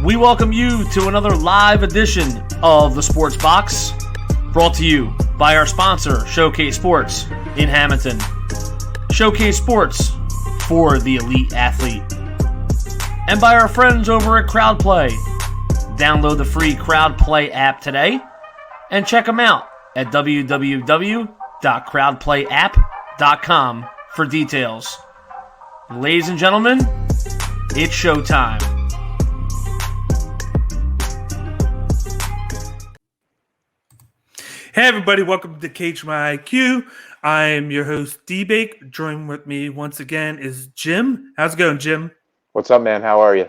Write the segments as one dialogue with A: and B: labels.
A: We welcome you to another live edition of the Sports Box, brought to you by our sponsor, Showcase Sports in Hamilton. Showcase Sports for the elite athlete. And by our friends over at CrowdPlay. Download the free CrowdPlay app today and check them out at www.crowdplayapp.com for details. Ladies and gentlemen, it's showtime.
B: Hey everybody, welcome to Cage My IQ. I am your host, D-Bake. Joining with me once again is Jim. How's it going, Jim?
C: What's up, man? How are you?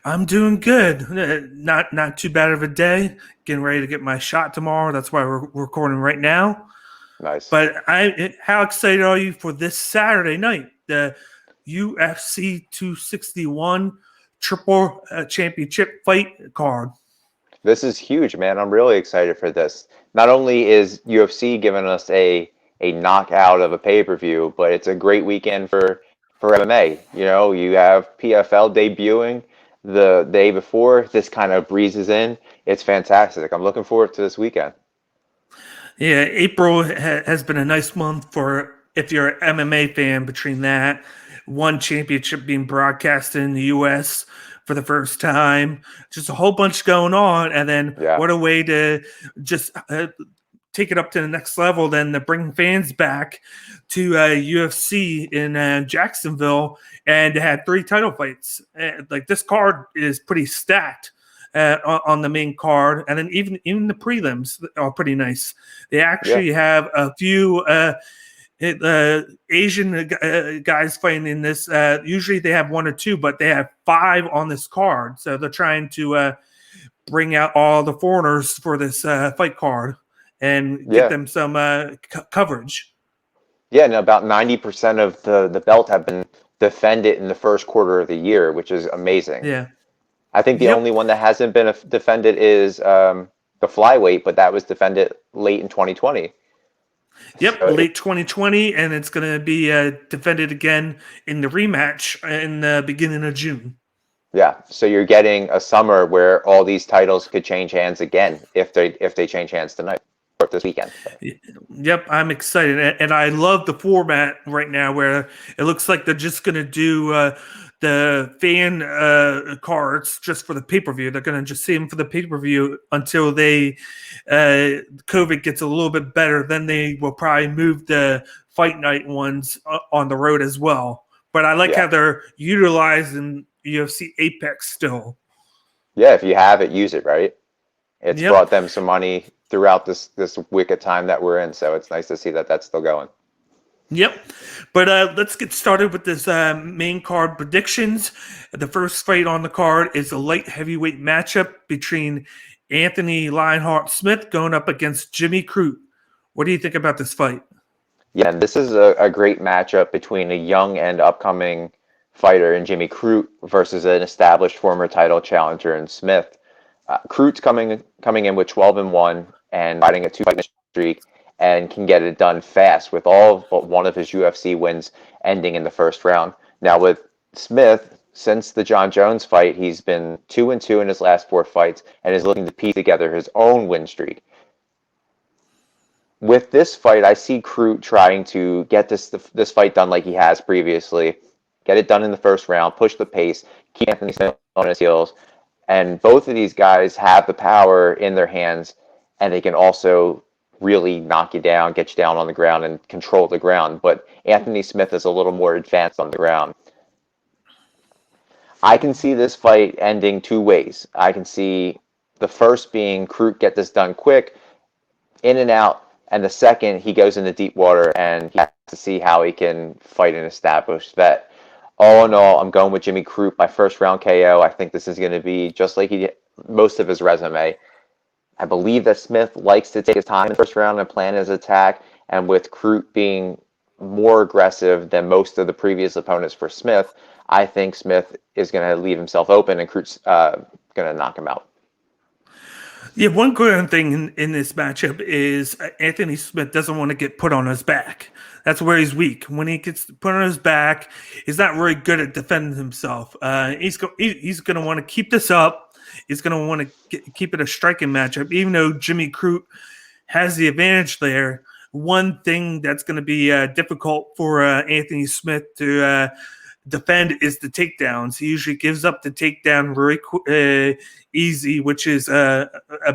B: I'm doing good. Not too bad of a day. Getting ready to get my shot tomorrow. That's why we're recording right now.
C: Nice.
B: But how excited are you for this Saturday night? The UFC 261 Triple Championship fight card.
C: This is huge, man. I'm really excited for this. Not only is UFC giving us a knockout of a pay-per-view, but it's a great weekend for MMA. You know, you have PFL debuting the day before. This kind of breezes in. It's fantastic. I'm looking forward to this weekend.
B: Yeah, April has been a nice month for if you're an MMA fan. Between that, one championship being broadcast in the U.S. for the first time, just a whole bunch going on, and then what a way to just take it up to the next level than to bring fans back to UFC in Jacksonville and had 3 title fights. Like, this card is pretty stacked on the main card, and then even the prelims are pretty nice. They actually have a few Asian guys fighting in this. Usually they have 1 or 2, but they have 5 on this card. So they're trying to bring out all the foreigners for this fight card and get them some coverage. Yeah,
C: and about 90% of the belt have been defended in the first quarter of the year, which is amazing.
B: Yeah.
C: I think the only one that hasn't been defended is the flyweight, but that was defended late in 2020.
B: Yep, so late 2020, and it's going to be defended again in the rematch in the beginning of June.
C: Yeah, so you're getting a summer where all these titles could change hands again if they change hands tonight or this weekend.
B: Yep, I'm excited, and I love the format right now where it looks like they're just going to do the fan cards just for the pay-per-view. They're going to just save them for the pay-per-view until COVID gets a little bit better. Then they will probably move the fight night ones on the road as well. But I like how they're utilizing UFC Apex still. Yeah,
C: if you have it, use it, right? It's brought them some money throughout this wicked time that we're in, so it's nice to see that that's still going.
B: Yep. But let's get started with this main card predictions. The first fight on the card is a light heavyweight matchup between Anthony Lionheart Smith going up against Jimmy Crute. What do you think about this fight?
C: Yeah, and this is a great matchup between a young and upcoming fighter in Jimmy Crute versus an established former title challenger in Smith. Crute's coming in with 12-1 and riding a 2-fight streak, and can get it done fast with all but one of his UFC wins ending in the first round. Now with Smith, since the John Jones fight, he's been 2-2 in his last 4 fights and is looking to piece together his own win streak. With this fight, I see Crute trying to get this fight done like he has previously, get it done in the first round, push the pace, keep Anthony Smith on his heels, and both of these guys have the power in their hands, and they can also really knock you down, get you down on the ground, and control the ground. But Anthony Smith is a little more advanced on the ground. I can see this fight ending 2 ways. I can see the first being Crute get this done quick, in and out, and the second, he goes into deep water and he has to see how he can fight an established vet. All in all, I'm going with Jimmy Crute by first round KO. I think this is going to be just like most of his resume. I believe that Smith likes to take his time in the first round and plan his attack, and with Crute being more aggressive than most of the previous opponents for Smith, I think Smith is going to leave himself open and Crute's going to knock him out.
B: Yeah, one good thing in this matchup is Anthony Smith doesn't want to get put on his back. That's where he's weak. When he gets put on his back, he's not very good at defending himself. He's going to want to keep this up. He's going to want to keep it a striking matchup, even though Jimmy Crute has the advantage there. One thing that's going to be difficult for Anthony Smith to defend is the takedowns. He usually gives up the takedown very easy, which is a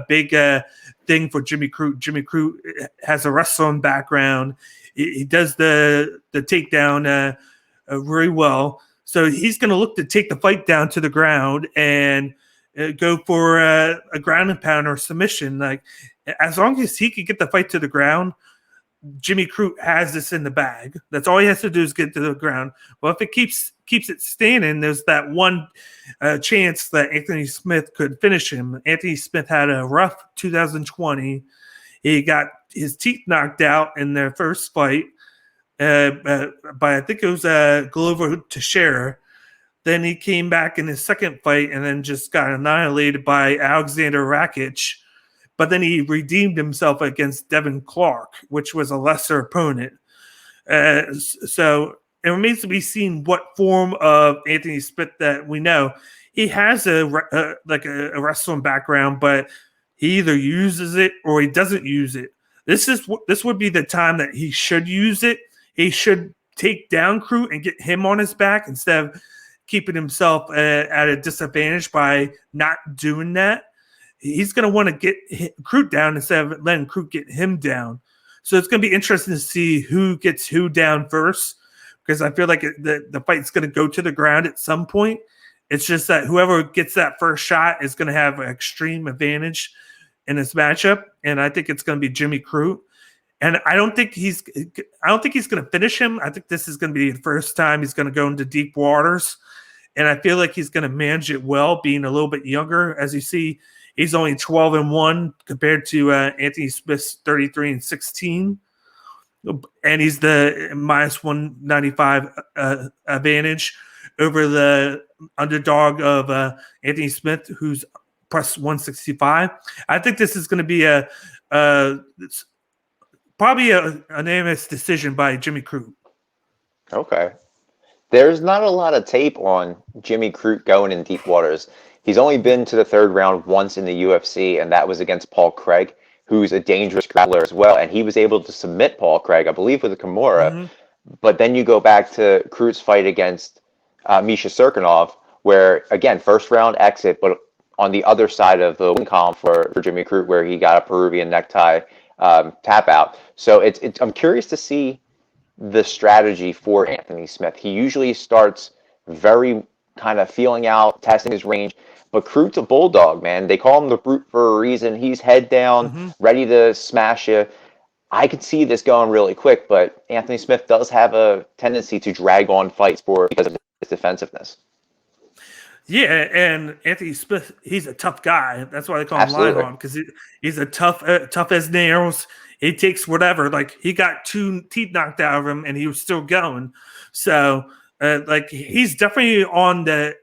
B: big thing for Jimmy Crute. Jimmy Crute has a wrestling background. He does the takedown very well. So he's going to look to take the fight down to the ground and go for a ground and pound or submission. Like, as long as he can get the fight to the ground, Jimmy Crute has this in the bag. That's all he has to do is get to the ground. Well, if it keeps it standing, there's that one chance that Anthony Smith could finish him. Anthony Smith had a rough 2020. He got his teeth knocked out in their first fight by I think it was Glover Teixeira. Then he came back in his second fight and then just got annihilated by Alexander Rakic. But then he redeemed himself against Devin Clark, which was a lesser opponent. So it remains to be seen what form of Anthony Smith that we know. He has a wrestling background, but he either uses it or he doesn't use it. This would be the time that he should use it. He should take down Crute and get him on his back instead of keeping himself at a disadvantage by not doing that. He's going to want to get Crute down instead of letting Crute get him down. So it's going to be interesting to see who gets who down first, because I feel like the fight's going to go to the ground at some point. It's just that whoever gets that first shot is going to have an extreme advantage in this matchup, and I think it's going to be Jimmy Crute. And I don't think he's going to finish him. I think this is going to be the first time he's going to go into deep waters, and I feel like he's going to manage it well, being a little bit younger. As you see, he's only 12-1 compared to Anthony Smith's 33-16, and he's the minus 195 advantage over the underdog of Anthony Smith, who's plus 165. I think this is going to be probably a unanimous decision by Jimmy Crute.
C: Okay. There's not a lot of tape on Jimmy Crute going in deep waters. He's only been to the third round once in the UFC, and that was against Paul Craig, who's a dangerous grappler as well. And he was able to submit Paul Craig, I believe, with a Kimura. Mm-hmm. But then you go back to Crute's fight against Misha Serkinov, where, again, first round exit, but on the other side of the win column for Jimmy Crute, where he got a Peruvian necktie tap out. So I'm curious to see the strategy for Anthony Smith. He usually starts very kind of feeling out, testing his range. But Crute's a bulldog, man. They call him the brute for a reason. He's head down, ready to smash you. I could see this going really quick, but Anthony Smith does have a tendency to drag on fights because of his defensiveness.
B: Yeah, and Anthony Smith, he's a tough guy. That's why they call him Lionheart, because he's a tough as nails. He takes whatever. Like, he got 2 teeth knocked out of him, and he was still going. So, he's definitely on the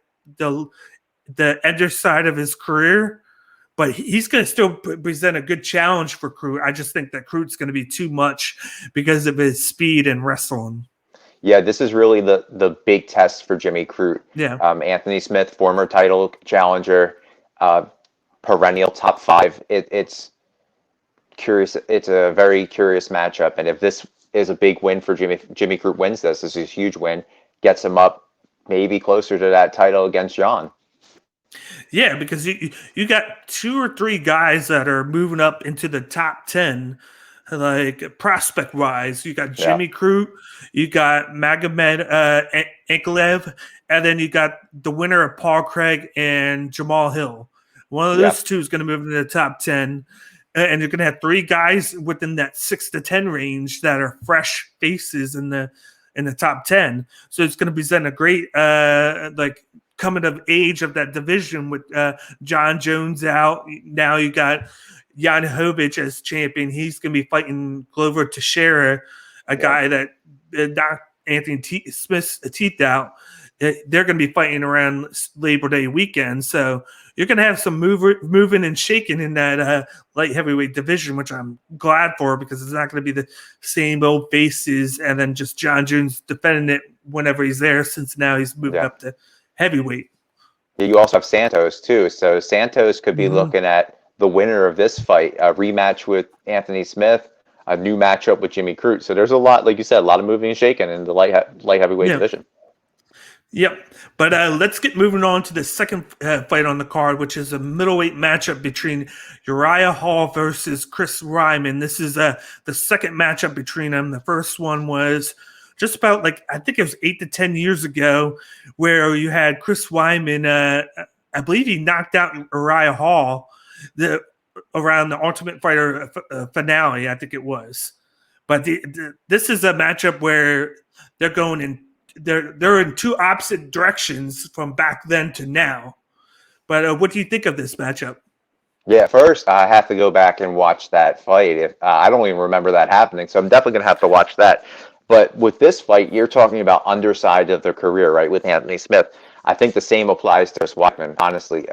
B: edge side of his career, but he's going to still present a good challenge for Crute. I just think that Crute's going to be too much because of his speed and wrestling.
C: Yeah, this is really the big test for Jimmy Crute.
B: Yeah.
C: Anthony Smith, former title challenger, perennial top 5. It's curious. It's a very curious matchup. And if this is a big win for Jimmy Crute wins this is a huge win, gets him up maybe closer to that title against Jan.
B: Yeah, because you got 2 or 3 guys that are moving up into the top 10, like prospect wise. You got Jimmy Crute, you got Magomed Ankalaev, and then you got the winner of Paul Craig and Jamal Hill. One of those two is going to move into the top 10, and you're going to have 3 guys within that 6 to 10 range that are fresh faces in the top 10. So it's going to present a great coming of age of that division with John Jones out. Now you got Jan Hovic as champion. He's going to be fighting Glover Teixeira, a guy that knocked Anthony Smith's teeth out. they're going to be fighting around Labor Day weekend. So you're going to have some moving and shaking in that light heavyweight division, which I'm glad for, because it's not going to be the same old faces and then just John Jones defending it whenever he's there, since now he's moving up to heavyweight.
C: You also have Santos too. So Santos could be looking at the winner of this fight, a rematch with Anthony Smith, a new matchup with Jimmy Crute. So there's a lot, like you said, a lot of moving and shaking in the light heavyweight division.
B: Yep. But let's get moving on to the second fight on the card, which is a middleweight matchup between Uriah Hall versus Chris Weidman. This is the second matchup between them. The first one was just about, I think it was 8 to 10 years ago, where you had Chris Weidman, I believe he knocked out Uriah Hall around the Ultimate Fighter finale, I think it was. But this is a matchup where they're going in. They're in two opposite directions from back then to now. But what do you think of this matchup?
C: Yeah, first I have to go back and watch that fight. I don't even remember that happening, so I'm definitely going to have to watch that. But with this fight, you're talking about underside of their career, right, with Anthony Smith. I think the same applies to Usman, honestly.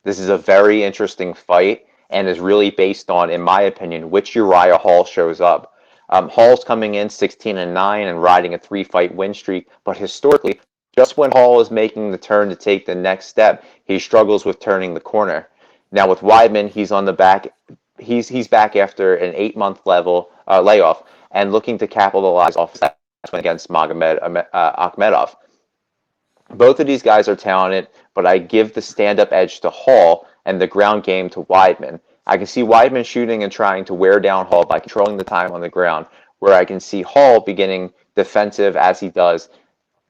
C: This is a very interesting fight and is really based on, in my opinion, which Uriah Hall shows up. Hall's coming in 16-9 and riding a 3-fight win streak, but historically, just when Hall is making the turn to take the next step, he struggles with turning the corner. Now with Weidman, he's on the back. He's back after an 8-month layoff and looking to capitalize off that win against Akhmedov. Both of these guys are talented, but I give the stand-up edge to Hall and the ground game to Weidman. I can see Weidman shooting and trying to wear down Hall by controlling the time on the ground, where I can see Hall beginning defensive as he does,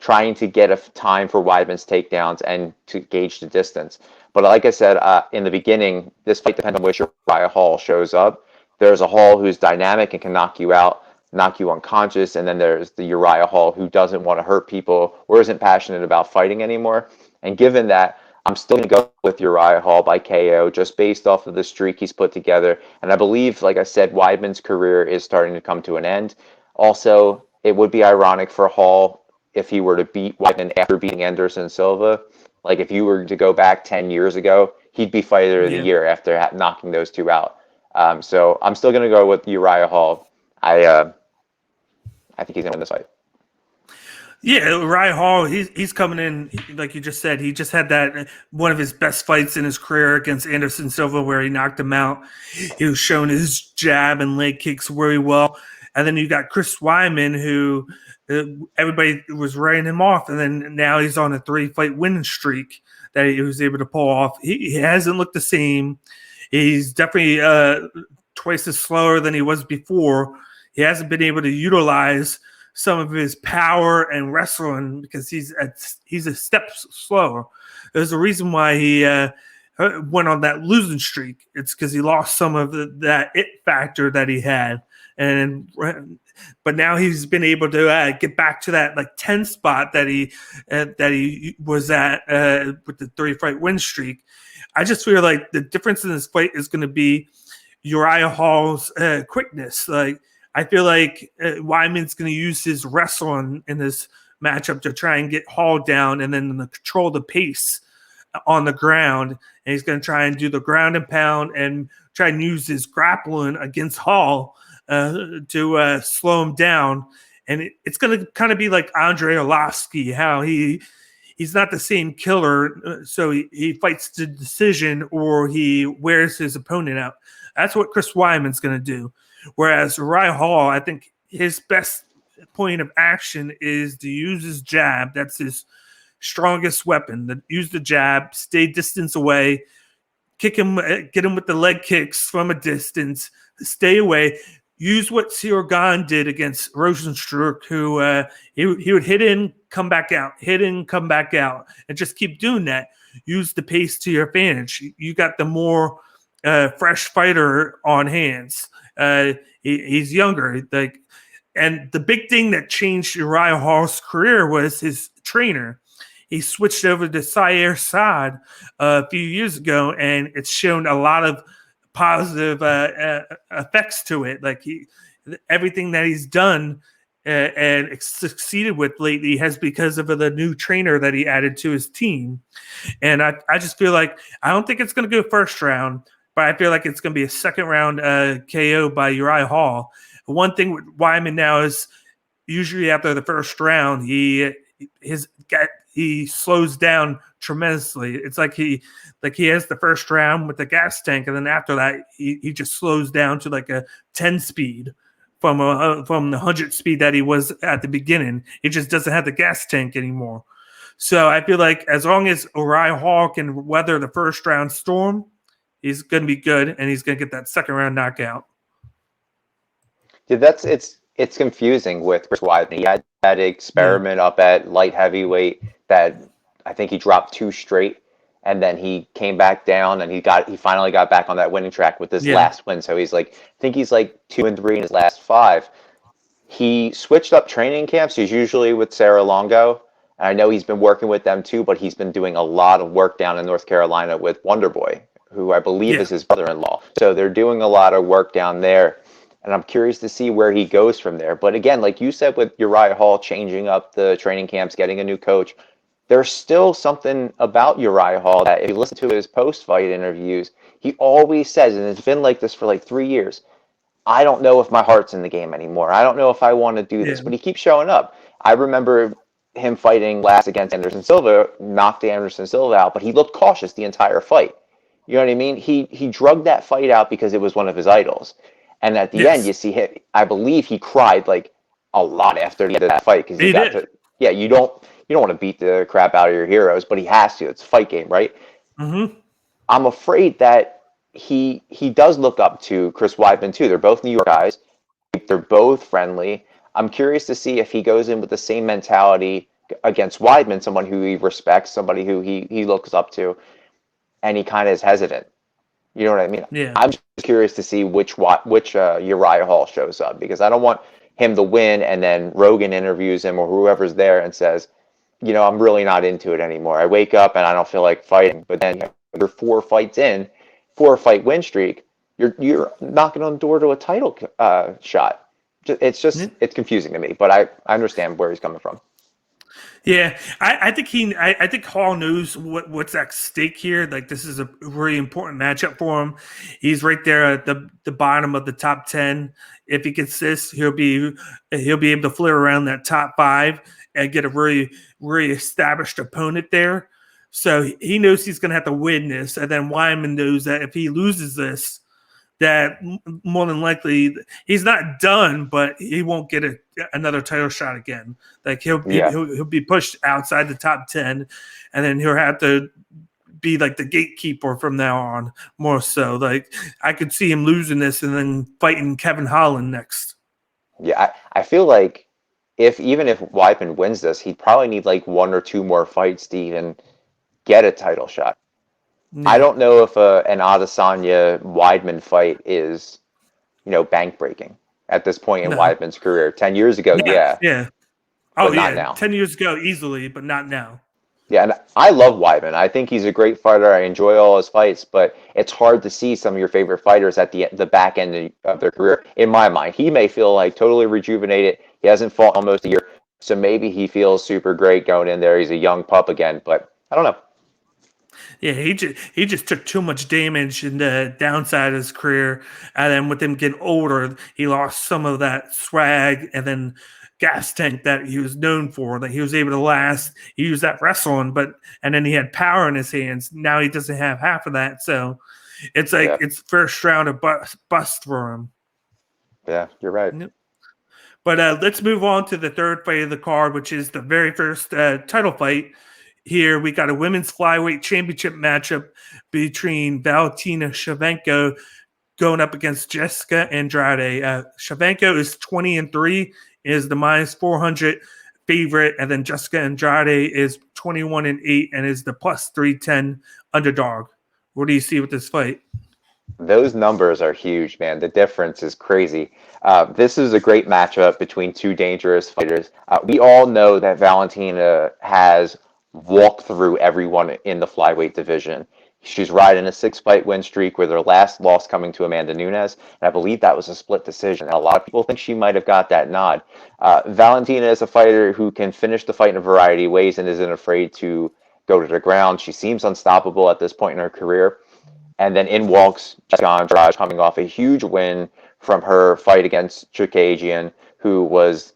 C: trying to get a time for Weidman's takedowns and to gauge the distance. But like I said in the beginning, this fight depends on which Uriah Hall shows up. There's a Hall who's dynamic and can knock you out, knock you unconscious, and then there's the Uriah Hall who doesn't want to hurt people or isn't passionate about fighting anymore. And given that, I'm still going to go with Uriah Hall by KO, just based off of the streak he's put together. And I believe, like I said, Weidman's career is starting to come to an end. Also, it would be ironic for Hall if he were to beat Weidman after beating Anderson Silva. Like, if you were to go back 10 years ago, he'd be fighter of the year after knocking those two out. So I'm still going to go with Uriah Hall. I think he's going to win this fight.
B: Yeah, Uriah Hall, he's coming in, like you just said. He just had that one of his best fights in his career against Anderson Silva, where he knocked him out. He was showing his jab and leg kicks very well. And then you got Chris Weidman, who everybody was writing him off, and then now he's on a 3-fight winning streak that he was able to pull off. He hasn't looked the same. He's definitely twice as slower than he was before. He hasn't been able to utilize some of his power and wrestling because he's a step slower. There's a reason why he went on that losing streak. It's because he lost some of that it factor that he had, but now he's been able to get back to that 10 spot that he was at with the 3-fight win streak. I just feel like the difference in this fight is going to be Uriah Hall's quickness. I feel like Weidman's going to use his wrestling in this matchup to try and get Hall down and then control the pace on the ground. And he's going to try and do the ground and pound and try and use his grappling against Hall to slow him down. And it's going to kind of be like Andrei Arlovski, how he's not the same killer, so he fights to decision or he wears his opponent out. That's what Chris Weidman's going to do. Whereas Uriah Hall, I think his best point of action is to use his jab. That's his strongest weapon. Use the jab, stay distance away, kick him, get him with the leg kicks from a distance, stay away. Use what Sirgan did against Rosenstruck, who he would hit in, come back out, hit in, come back out, and just keep doing that. Use the pace to your advantage. You got the more fresh fighter on hands. He's younger. And the big thing that changed Uriah Hall's career was his trainer. He switched over to Sayer Saad a few years ago, and it's shown a lot of positive effects to it. Everything that he's done and succeeded with lately has because of the new trainer that he added to his team. And I just feel like I don't think it's going to go first round, but I feel like it's going to be a second round KO by Uriah Hall. One thing with Wyman now is usually after the first round, he slows down tremendously. It's like he has the first round with the gas tank, and then after that, he just slows down to like a 10 speed from the 100 speed that he was at the beginning. He just doesn't have the gas tank anymore. So I feel like as long as Uriah Hall can weather the first round storm, he's going to be good, and he's going to get that second round knockout.
C: Dude, it's confusing with Chris Weidman. He had that experiment up at light heavyweight that I think he dropped 2 straight, and then he came back down, and he finally got back on that winning track with his last win. So he's like, I think he's like 2-3 in his last 5. He switched up training camps. He's usually with Sarah Longo. And I know he's been working with them too, but he's been doing a lot of work down in North Carolina with Wonderboy, who I believe is his brother-in-law. So they're doing a lot of work down there. And I'm curious to see where he goes from there. But again, like you said with Uriah Hall changing up the training camps, getting a new coach, there's still something about Uriah Hall that if you listen to his post-fight interviews, he always says, and it's been like this for like 3 years, I don't know if my heart's in the game anymore. I don't know if I want to do this. But he keeps showing up. I remember him fighting last against Anderson Silva, knocked Anderson Silva out, but he looked cautious the entire fight. You know what I mean? He drugged that fight out because it was one of his idols. And at the end, you see him. I believe he cried like a lot after the end of that fight because he got to. Yeah, you don't want to beat the crap out of your heroes, but he has to. It's a fight game, right?
B: Mm-hmm.
C: I'm afraid that he does look up to Chris Weidman too. They're both New York guys. They're both friendly. I'm curious to see if he goes in with the same mentality against Weidman, someone who he respects, somebody who he looks up to, and he kind of is hesitant. You know what I mean?
B: Yeah.
C: I'm just curious to see which Uriah Hall shows up, because I don't want him to win and then Rogan interviews him or whoever's there and says, you know, I'm really not into it anymore. I wake up and I don't feel like fighting. But then you're 4 fights in, 4-fight win streak, you're knocking on the door to a title shot. It's confusing to me, but I understand where he's coming from.
B: Yeah, I think Hall knows what's at stake here. Like, this is a really important matchup for him. He's right there at the bottom of the top 10. If he consists, he'll be able to flirt around that top 5 and get a really, really established opponent there. So he knows he's going to have to win this, and then Wyman knows that if he loses this, that more than likely he's not done, but he won't get another title shot again. Like he'll be pushed outside the top 10, and then he'll have to be like the gatekeeper from now on, more so. Like, I could see him losing this and then fighting Kevin Holland next.
C: Yeah, I feel like even if Weidman wins this, he'd probably need like 1 or 2 more fights to even get a title shot. Yeah. I don't know if an Adesanya Weidman fight is, bank breaking at this point in Weidman's career. 10 years ago, yeah.
B: Oh,
C: not now.
B: 10 years ago, easily, but not now.
C: Yeah, and I love Weidman. I think he's a great fighter. I enjoy all his fights, but it's hard to see some of your favorite fighters at the back end of their career. In my mind, he may feel like totally rejuvenated. He hasn't fought almost a year, so maybe he feels super great going in there. He's a young pup again, but I don't know.
B: Yeah, he just took too much damage in the downside of his career, and then with him getting older, he lost some of that swag and then gas tank that he was known for, that he was able to last. He used that wrestling, and then he had power in his hands. Now he doesn't have half of that, so it's like it's first round of bust for him.
C: Yeah, you're right.
B: But let's move on to the third fight of the card, which is the very first title fight. Here we got a women's flyweight championship matchup between Valentina Shevchenko going up against Jessica Andrade. Shevchenko is 20-3, is the -400 favorite, and then Jessica Andrade is 21-8 and is the +310 underdog. What do you see with this fight?
C: Those numbers are huge, man. The difference is crazy. This is a great matchup between 2 dangerous fighters. We all know that Valentina has walked through everyone in the flyweight division. She's riding a 6-fight win streak with her last loss coming to Amanda Nunes, and I believe that was a split decision. And a lot of people think she might have got that nod. Valentina is a fighter who can finish the fight in a variety of ways and isn't afraid to go to the ground. She seems unstoppable at this point in her career. And then in walks Jessica Andrade, coming off a huge win from her fight against Chookagian, who was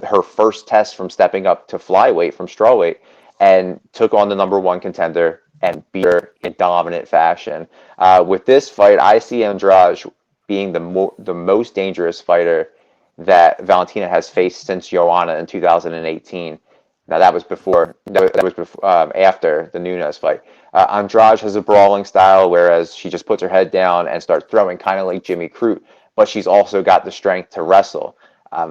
C: her first test from stepping up to flyweight from strawweight, and took on the number one contender and beat her in dominant fashion. With this fight, I see Andrade being the most dangerous fighter that Valentina has faced since Joanna in 2018. Now that was after the Nunes fight. Andrade has a brawling style, whereas she just puts her head down and starts throwing, kind of like Jimmy Crute. But she's also got the strength to wrestle.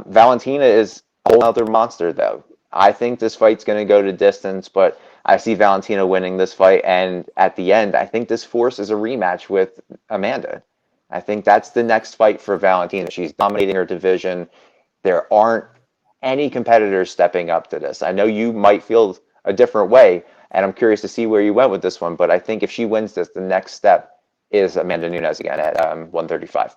C: Valentina is a whole other monster, though. I think this fight's going to go to distance, but I see Valentina winning this fight. And at the end, I think this forces a rematch with Amanda. I think that's the next fight for Valentina. She's dominating her division. There aren't any competitors stepping up to this. I know you might feel a different way, and I'm curious to see where you went with this one. But I think if she wins this, the next step is Amanda Nunes again at 135.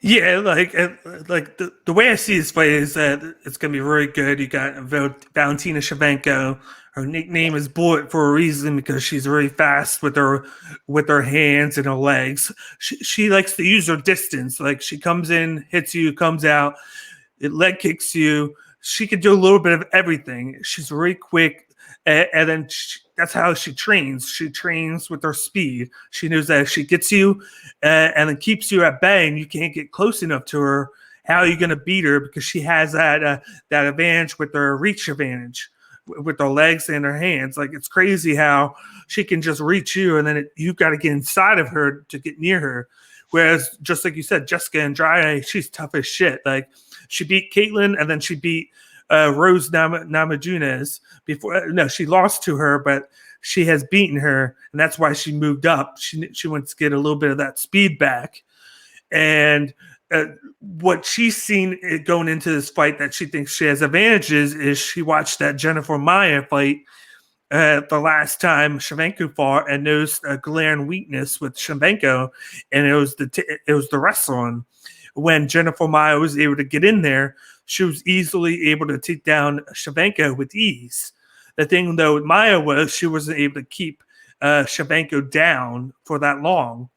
B: Yeah, like the way I see this fight is that it's going to be very good. You got Valentina Shevchenko. Her nickname is Bullet for a reason, because she's very fast with her hands and her legs. She likes to use her distance. Like, she comes in, hits you, comes out, it leg kicks you. She can do a little bit of everything. She's very quick, and then that's how she trains. She trains with her speed. She knows that if she gets you and then keeps you at bay and you can't get close enough to her, how are you going to beat her? Because she has that advantage with her reach advantage, with her legs and her hands. Like, it's crazy how she can just reach you, and then you've got to get inside of her to get near her. Whereas, just like you said, Jessica Andrade, she's tough as shit. Like, she beat Caitlin, and then she beat Rose Namajunas before. No, she lost to her, but she has beaten her, and that's why she moved up. She wants to get a little bit of that speed back. And what she's seen going into this fight that she thinks she has advantages is she watched that Jennifer Maia fight the last time Shevchenko fought, and noticed a glaring weakness with Shevchenko, and it was the wrestling. When Jennifer Maia was able to get in there, she was easily able to take down Shevchenko with ease. The thing, though, with Maia was she wasn't able to keep Shevchenko down for that long.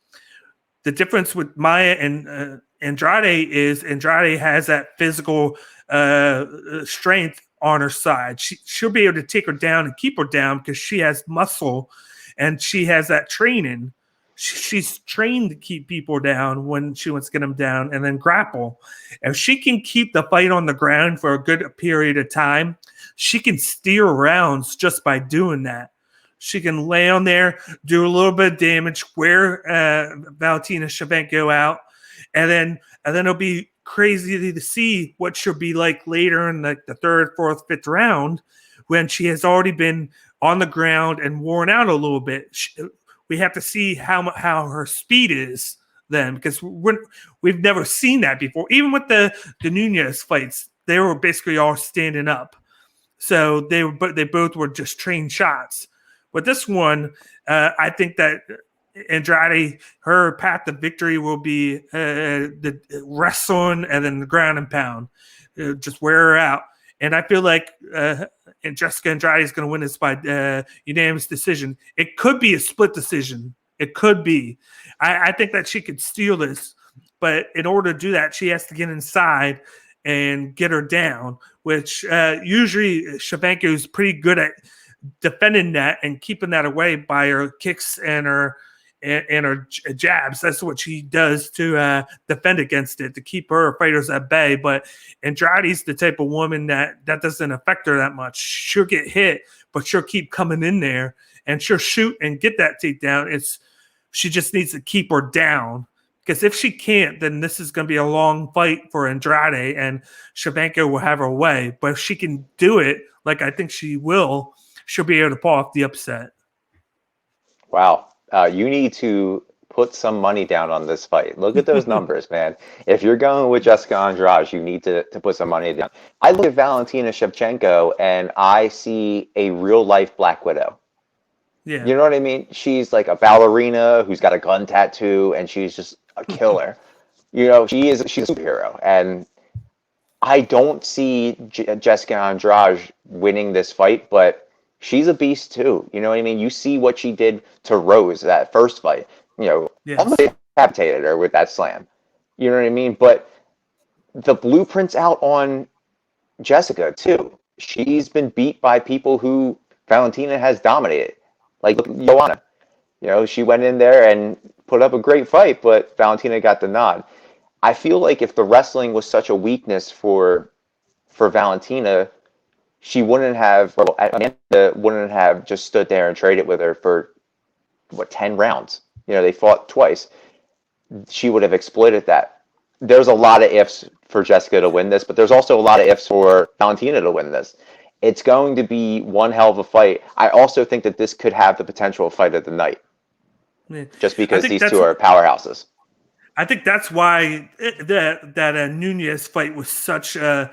B: The difference with Maia and Andrade is Andrade has that physical strength on her side. She'll be able to take her down and keep her down because she has muscle and she has that training. She's trained to keep people down when she wants to get them down and then grapple. If she can keep the fight on the ground for a good period of time, she can steer rounds just by doing that. She can lay on there, do a little bit of damage, wear Valentina Shevchenko out, and then it'll be crazy to see what she'll be like later in the third, fourth, fifth round when she has already been on the ground and worn out a little bit. We have to see how her speed is then, because we've never seen that before. Even with the Nunes fights, they were basically all standing up, so they both were just trained shots. But this one, I think that Andrade, her path to victory will be the wrestling and then the ground and pound, just wear her out. And I feel like and Jessica Andrade is going to win this by unanimous decision. It could be a split decision. It could be. I think that she could steal this. But in order to do that, she has to get inside and get her down, which usually Shevchenko is pretty good at defending that and keeping that away by her kicks and her jabs. That's what she does to defend against it, to keep her fighters at bay. But Andrade's the type of woman that doesn't affect her that much. She'll get hit, but she'll keep coming in there and she'll shoot and get that takedown. She just needs to keep her down, because if she can't, then this is going to be a long fight for Andrade, and Shevchenko will have her way. But if she can do it, like I think she will, she'll be able to pull off the upset.
C: Wow. You need to put some money down on this fight. Look at those numbers, man. If you're going with Jessica Andrade, you need to put some money down. I look at Valentina Shevchenko, and I see a real-life Black Widow.
B: Yeah.
C: You know what I mean? She's like a ballerina who's got a gun tattoo, and she's just a killer. She's a superhero, and I don't see Jessica Andrade winning this fight, but she's a beast too. You know what I mean? You see what she did to Rose that first fight. Almost
B: Yes.
C: decapitated her with that slam. You know what I mean? But the blueprint's out on Jessica too. She's been beat by people who Valentina has dominated, like Joanna. She went in there and put up a great fight, but Valentina got the nod. I feel like if the wrestling was such a weakness for Valentina, she wouldn't have, well, Amanda wouldn't have just stood there and traded with her for 10 rounds. They fought twice. She would have exploited that. There's a lot of ifs for Jessica to win this, but there's also a lot of ifs for Valentina to win this. It's going to be one hell of a fight. I also think that this could have the potential fight of the night, just because these two are powerhouses.
B: I think that's why that Nunez fight was such to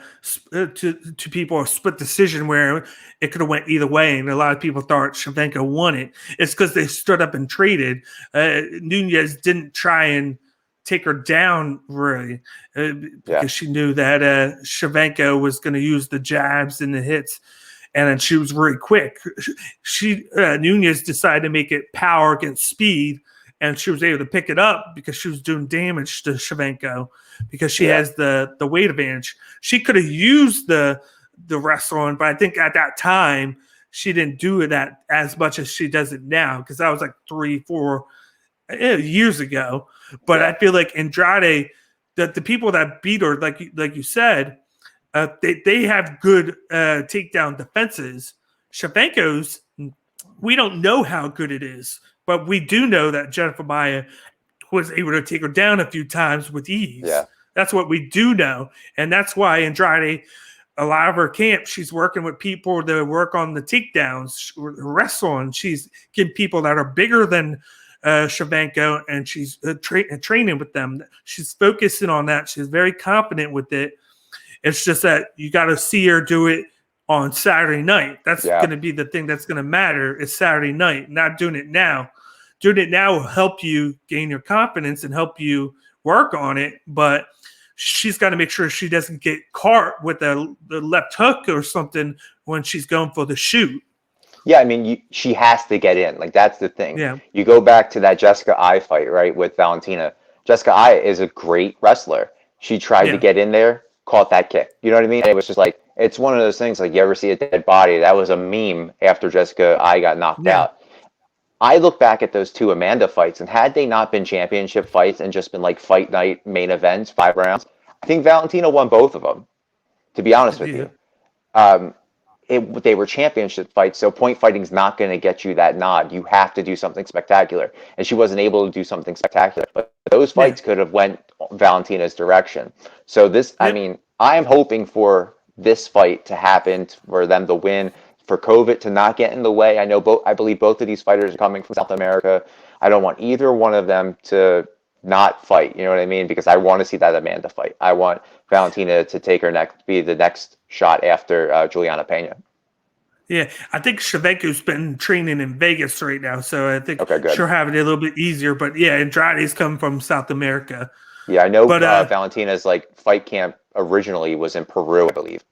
B: people a split decision where it could have went either way, and a lot of people thought Shevchenko won it. It's because they stood up and traded. Nunez didn't try and take her down really because she knew that Shevchenko was going to use the jabs and the hits, and then she was very quick. Nunez decided to make it power against speed. And she was able to pick it up because she was doing damage to Shevchenko because she has the weight advantage. She could have used the wrestling, but I think at that time she didn't do it as much as she does it now because that was like 3-4 years ago. But I feel like Andrade, the people that beat her, like you said, they have good takedown defenses. Shevchenko's, we don't know how good it is. But we do know that Jennifer Maia was able to take her down a few times with ease.
C: Yeah.
B: That's what we do know. And that's why Andrade, a lot of her camp, she's working with people that work on the takedowns, wrestling. She's getting people that are bigger than Shevchenko, and she's training with them. She's focusing on that. She's very confident with it. It's just that you got to see her do it on Saturday night. That's going to be the thing that's going to matter is Saturday night, not doing it now. Doing it now will help you gain your confidence and help you work on it, but she's got to make sure she doesn't get caught with the left hook or something when she's going for the shoot.
C: Yeah, I mean, she has to get in. Like, that's the thing.
B: Yeah.
C: You go back to that Jessica Ai fight, right, with Valentina. Jessica Ai is a great wrestler. She tried to get in there, caught that kick. You know what I mean? It was just like, it's one of those things, like, you ever see a dead body? That was a meme after Jessica Ai got knocked out. I look back at those two Amanda fights, and had they not been championship fights and just been like fight night main events, 5 rounds, I think Valentina won both of them, to be honest with you. They were championship fights, so point fighting's not going to get you that nod. You have to do something spectacular, and she wasn't able to do something spectacular. But those fights could have went Valentina's direction. So this, I mean, I am hoping for this fight to happen, for them to win, for COVID to not get in the way. I believe both of these fighters are coming from South America. I don't want either one of them to not fight. You know what I mean? Because I want to see that Amanda fight. I want Valentina to take her be the next shot after Juliana Pena.
B: Yeah, I think Shevchenko's been training in Vegas right now, so I think she'll have it a little bit easier. But yeah, Andrade's come from South America.
C: Yeah, I know. But Valentina's fight camp originally was in Peru, I believe.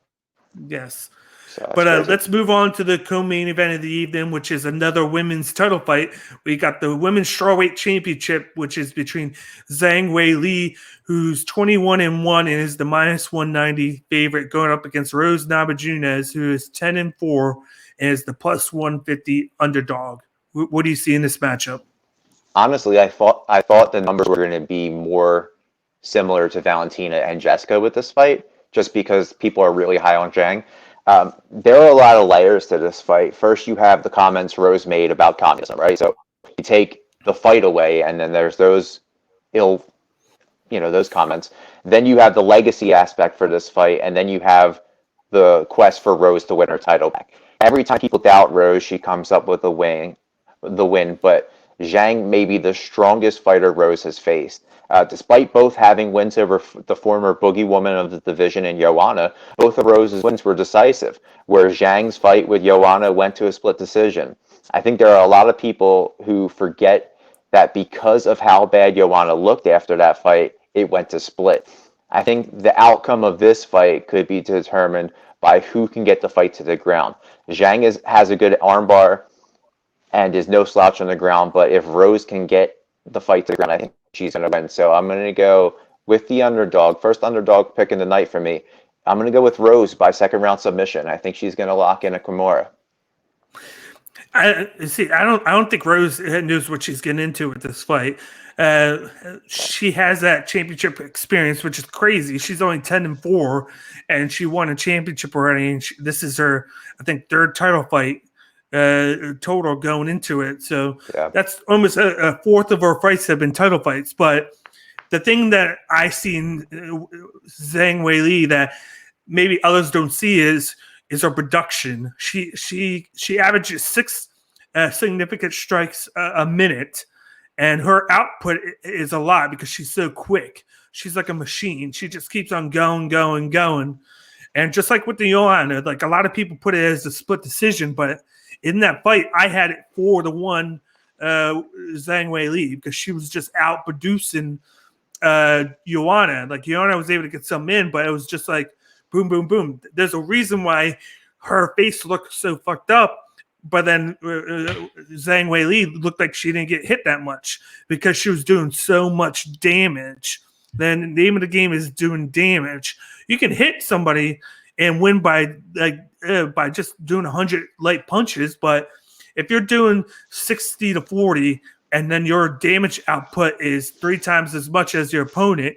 B: Yes.
C: So
B: but let's move on to the co-main event of the evening, which is another women's title fight. We got the women's strawweight championship, which is between Zhang Weili, who's 21-1 and is the -190 favorite, going up against Rose Namajunas, who is 10-4 and is the +150 underdog. What do you see in this matchup?
C: Honestly, I thought the numbers were going to be more similar to Valentina and Jessica with this fight, just because people are really high on Zhang. There are a lot of layers to this fight. First, you have the comments Rose made about communism, right? So you take the fight away, and then there's those those comments. Then you have the legacy aspect for this fight, and then you have the quest for Rose to win her title back. Every time people doubt Rose, she comes up with the win. But Zhang may be the strongest fighter Rose has faced. Despite both having wins over the former boogie woman of the division in Joanna, both of Rose's wins were decisive, where Zhang's fight with Joanna went to a split decision. I think there are a lot of people who forget that because of how bad Joanna looked after that fight, it went to split. I think the outcome of this fight could be determined by who can get the fight to the ground. Zhang has a good armbar and is no slouch on the ground, but if Rose can get the fight to the ground, I think she's going to win. So I'm going to go with the underdog. First underdog pick in the night for me. I'm going to go with Rose by second round submission. I think she's going to lock in a Kimura.
B: I don't think Rose knows what she's getting into with this fight. She has that championship experience, which is crazy. She's only 10-4, and she won a championship already. And this is her, I think, third title fight total going into it. So that's almost a fourth of her fights have been title fights. But the thing that I see in Zhang Weili that maybe others don't see is her production. She averages 6 significant strikes a minute, and her output is a lot because she's so quick. She's like a machine. She just keeps on going. And just like with the Joanna, like a lot of people put it as a split decision, but in that fight, I had it 4-1 Zhang Weili because she was just out producing Joanna. Like Joanna was able to get some in, but it was just like boom, boom, boom. There's a reason why her face looked so fucked up, but then Zhang Weili looked like she didn't get hit that much because she was doing so much damage. Then the name of the game is doing damage. You can hit somebody and win by just doing 100 light punches, but if you're doing 60 to 40 and then your damage output is 3 times as much as your opponent,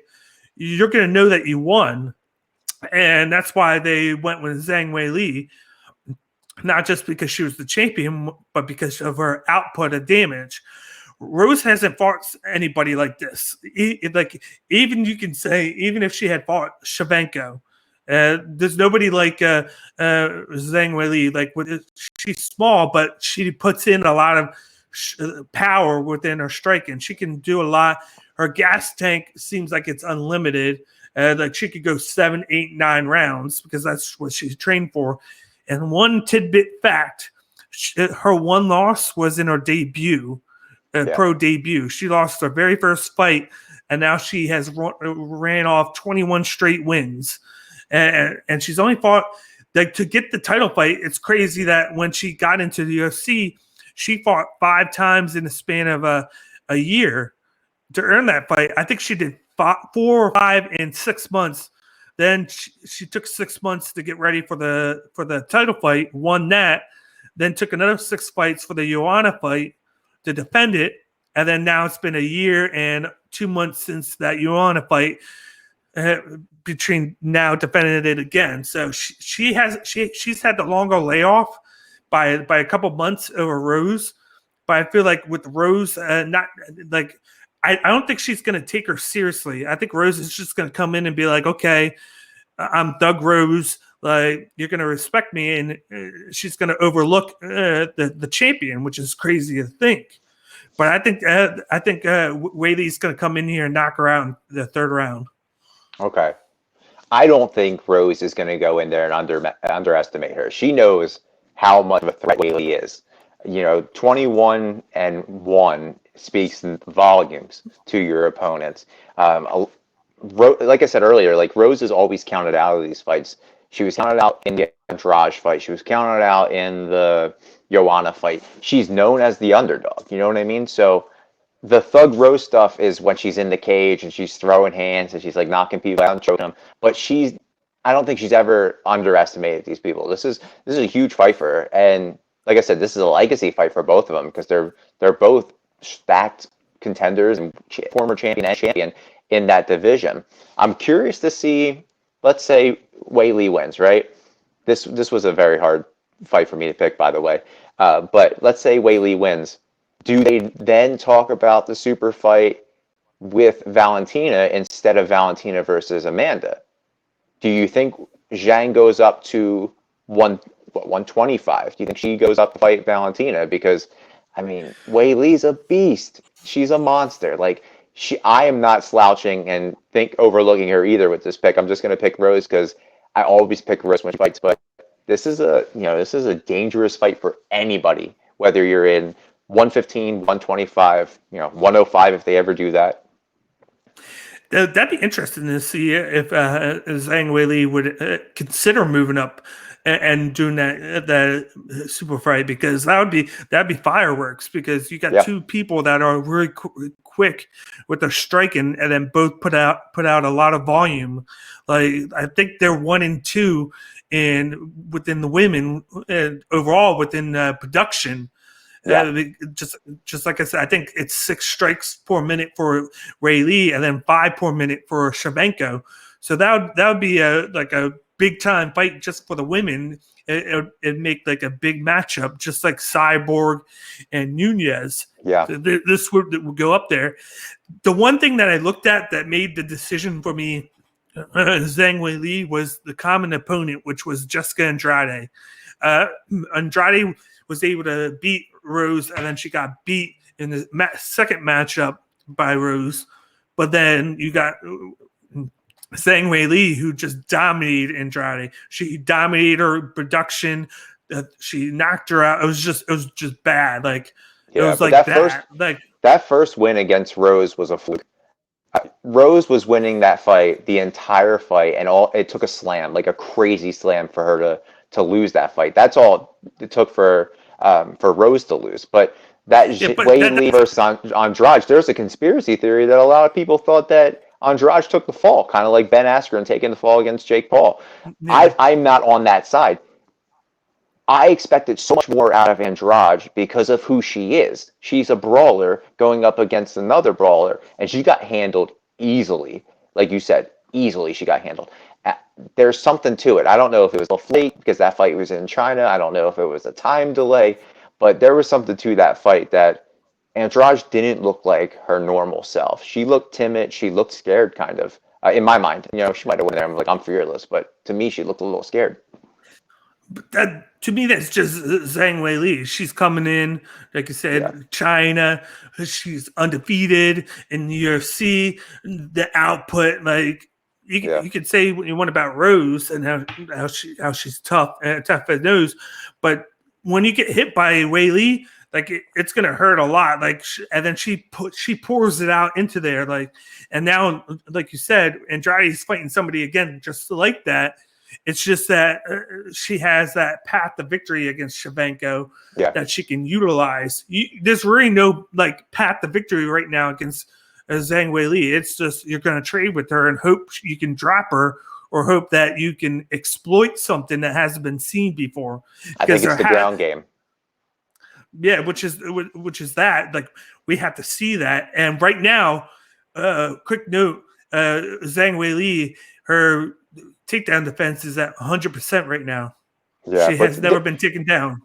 B: you're going to know that you won. And that's why they went with Zhang Weili, not just because she was the champion, but because of her output of damage. Rose hasn't fought anybody like this. Even you can say, even if she had fought Shevchenko, there's nobody like Zhang Weili. She's small, but she puts in a lot of power within her striking. She can do a lot. Her gas tank seems like it's unlimited. Like she could go 7, 8, 9 rounds because that's what she's trained for. And one tidbit fact, her one loss was in her debut, pro debut. She lost her very first fight, and now she has ran off 21 straight wins. And she's only fought, like, to get the title fight. It's crazy that when she got into the UFC, she fought 5 times in the span of a year to earn that fight. I think she did 4 or 5 in 6 months. Then she took 6 months to get ready for the title fight, won that, then took another 6 fights for the Joanna fight to defend it, and then now it's been a year and 2 months since that Joanna fight between now defending it again. So she's had the longer layoff by a couple months over Rose, but I feel like with Rose, not like. I don't think she's going to take her seriously. I think Rose is just going to come in and be like, okay, I'm Doug Rose. Like, you're going to respect me. And she's going to overlook the champion, which is crazy to think. But I think Weili's going to come in here and knock her out in the 3rd round.
C: Okay. I don't think Rose is going to go in there and underestimate her. She knows how much of a threat Weili is. 21-1 speaks in volumes to your opponents. Like I said earlier, like Rose is always counted out of these fights. She was counted out in the Andrade fight. She was counted out in the Joanna fight. She's known as the underdog. You know what I mean? So the Thug Rose stuff is when she's in the cage and she's throwing hands and she's like knocking people out and choking them. But I don't think she's ever underestimated these people. This is a huge fight for her. And like I said, this is a legacy fight for both of them because they're both stacked contenders and former champion and champion in that division. I'm curious to see, let's say Weili wins, right? This was a very hard fight for me to pick, by the way. But let's say Weili wins. Do they then talk about the super fight with Valentina instead of Valentina versus Amanda? Do you think Zhang goes up to 125? Do you think she goes up to fight Valentina? Because, I mean, Weili's a beast. She's a monster. Like, I am not slouching and overlooking her either with this pick. I'm just going to pick Rose because I always pick Rose when she fights. But this is a dangerous fight for anybody whether you're in 115, 125, 105 if they ever do that.
B: That'd be interesting to see if Zhang Weili would consider moving up and doing that super fight, because that'd be fireworks, because you got two people that are really quick with their striking, and then both put out a lot of volume. Like, I think they're 1 and 2 within the women, and overall within production. Just like I said, I think it's 6 strikes per minute for Weili, and then 5 per minute for Shevchenko. So that would be a big time fight just for the women. It'd make like a big matchup, just like Cyborg and Nunez.
C: Yeah,
B: this would go up there. The one thing that I looked at that made the decision for me, Zhang Weili, was the common opponent, which was Jessica Andrade. Andrade was able to beat Rose, and then she got beat in the second matchup by Rose. But then you got Zhang Weili, who just dominated Andrade. She dominated her production. She knocked her out. It was just bad. Like, it was like
C: that first win against Rose was a fluke. Rose was winning that fight the entire fight, and it took a slam, like a crazy slam, for her to lose that fight. That's all it took for Rose to lose. But Weili versus Andrade, there's a conspiracy theory that a lot of people thought that Andrade took the fall, kind of like Ben Askren taking the fall against Jake Paul. Yeah. I'm not on that side. I expected so much more out of Andrade because of who she is. She's a brawler going up against another brawler, and she got handled easily. Like you said, easily she got handled. There's something to it. I don't know if it was a late because that fight was in China. I don't know if it was a time delay, but there was something to that fight that Andrade didn't look like her normal self. She looked timid. She looked scared, kind of. In my mind, she might have went there. I'm like, I'm fearless, but to me, she looked a little scared.
B: But to me, that's just Zhang Weili. She's coming in, like you said, China. She's undefeated in the UFC. The output, like, you could say what you want about Rose and how she's tough as nose, but when you get hit by Weili, like, it's gonna hurt a lot. Like, and then she pours it out into there, like, and now, like you said, Andrade's fighting somebody again just like that. It's just that she has that path to victory against Shevchenko that she can utilize. There's really no path to victory right now against Zhang Weili. It's just you're going to trade with her and hope you can drop her, or hope that you can exploit something that hasn't been seen before.
C: I think it's the ground game.
B: Yeah, which is that. Like, we have to see that. And right now, quick note, Zhang Weili, her takedown defense is at 100% right now. Yeah, she has never been taken down.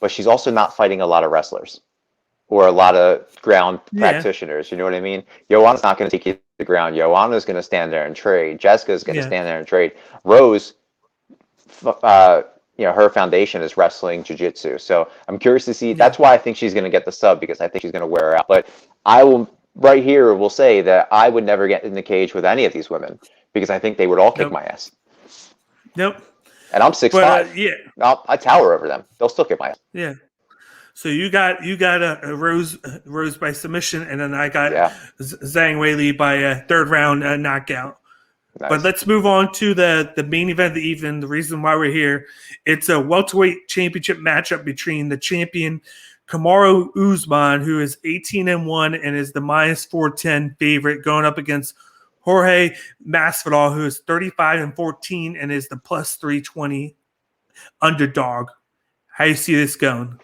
C: But she's also not fighting a lot of wrestlers or a lot of ground practitioners. You know what I mean? Joanna's not going to take you to the ground. Joanna's going to stand there and trade. Jessica's going to stand there and trade. Rose, her foundation is wrestling, jiu-jitsu. So I'm curious to see. Yeah. That's why I think she's going to get the sub, because I think she's going to wear her out. But I will say that I would never get in the cage with any of these women, because I think they would all kick my ass.
B: Nope.
C: And I'm 6'5". I tower over them. They'll still kick my ass.
B: Yeah. So you got a Rose by submission, and then I got Zhang Weili by a third round knockout. Nice. But let's move on to the main event of the evening. The reason why we're here, it's a welterweight championship matchup between the champion Kamaru Usman, who is 18-1 and is the -410 favorite, going up against Jorge Masvidal, who is 35-14 and is the +320 underdog. How do you see this going?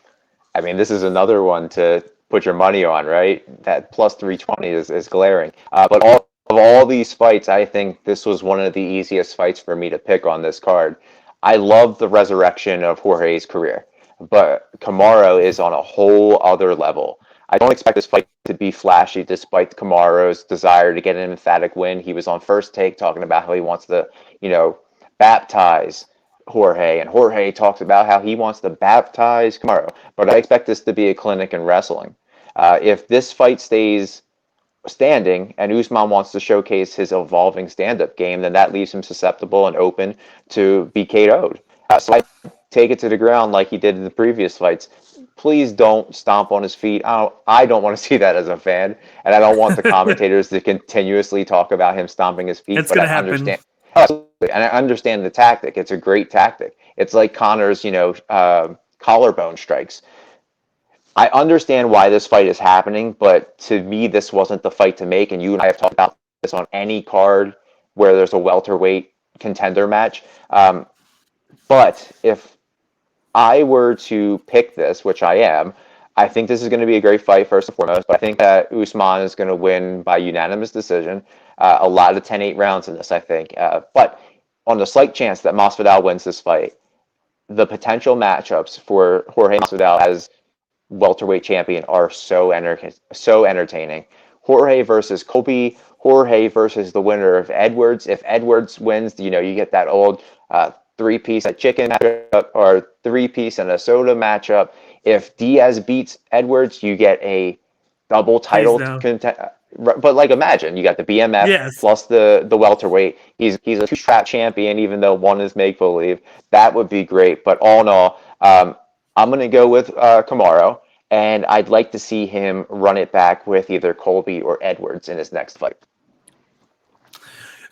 C: I mean, this is another one to put your money on, right? That +320 is glaring. But of all these fights, I think this was one of the easiest fights for me to pick on this card. I love the resurrection of Jorge's career, but Kamaru is on a whole other level. I don't expect this fight to be flashy, despite Kamaru's desire to get an emphatic win. He was on First Take talking about how he wants to, baptize Jorge, and Jorge talks about how he wants to baptize Kamaru. But I expect this to be a clinic in wrestling. If this fight stays standing and Usman wants to showcase his evolving stand-up game, then that leaves him susceptible and open to be KO'd. So take it to the ground like he did in the previous fights. Please don't stomp on his feet. I don't want to see that as a fan, and I don't want the commentators to continuously talk about him stomping his feet.
B: It's
C: But
B: going to
C: I
B: happen.
C: understand, absolutely, and I understand the tactic. It's a great tactic. It's like Connor's, collarbone strikes. I understand why this fight is happening, but to me, this wasn't the fight to make. And you and I have talked about this on any card where there's a welterweight contender match. But if I were to pick this, which I am, I think this is going to be a great fight, first and foremost. But I think that Usman is going to win by unanimous decision. A lot of 10-8 rounds in this, I think. But on the slight chance that Masvidal wins this fight, the potential matchups for Jorge Masvidal as welterweight champion are so entertaining. Jorge versus Colby, Jorge versus the winner of Edwards. If Edwards wins, you get that old 3-piece at chicken matchup or 3-piece and a soda matchup. If Diaz beats Edwards, you get a double title contender. But imagine you got the BMF plus the welterweight. He's a 2-strap champion, even though one is make believe. That would be great. But all in all, I'm going to go with Kamaru, and I'd like to see him run it back with either Colby or Edwards in his next fight.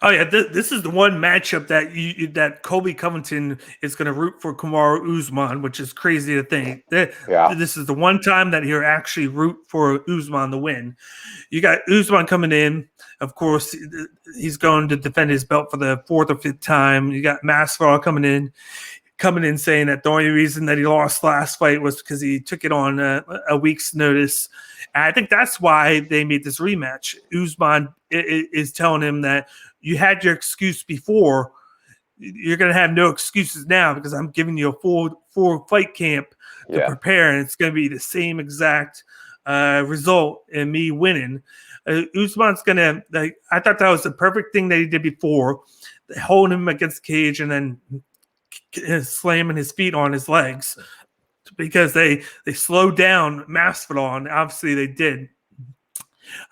B: Oh yeah, this is the one matchup that Colby Covington is going to root for Kamaru Usman, which is crazy to think. This is the one time that he'll actually root for Usman to win. You got Usman coming in. Of course, he's going to defend his belt for the 4th or 5th time. You got Masvidal coming in saying that the only reason that he lost last fight was because he took it on a week's notice. And I think that's why they made this rematch. Usman is telling him that you had your excuse before. You're going to have no excuses now because I'm giving you a full fight camp to prepare, and it's going to be the same exact result in me winning. Usman's going to I thought that was the perfect thing that he did before, holding him against the cage and then slamming his feet on his legs, because they slowed down Masvidal, and obviously they did.